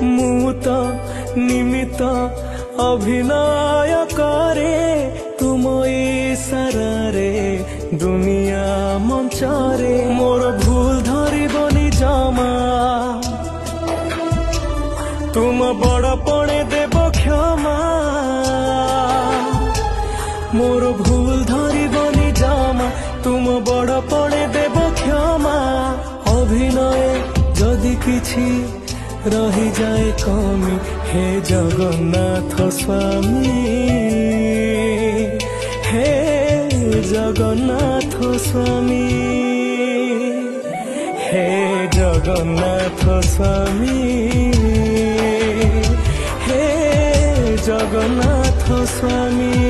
ମୁଁ ତ ନିମିତ ଅଭିନୟ କରେ ତୁମ ଇଶାରାରେ ଦୁନିଆ ମଞ୍ଚରେ ମୋର ଭୁଲ ଧରିବନି ଜମା ତୁମ ବଡ଼ପଣେ ଦେବ କ୍ଷମା ମୋର ଭୁଲ ଧରିବନି ଜମା ତୁମ ବଡ଼ପଣେ ଦେବ କ୍ଷମା ଅଭିନୟ ଯଦି କିଛି ରହିଯାଏ କମି हे जगन्नाथ स्वामी हे जगन्नाथ स्वामी हे जगन्नाथ स्वामी हे जगन्नाथ स्वामी।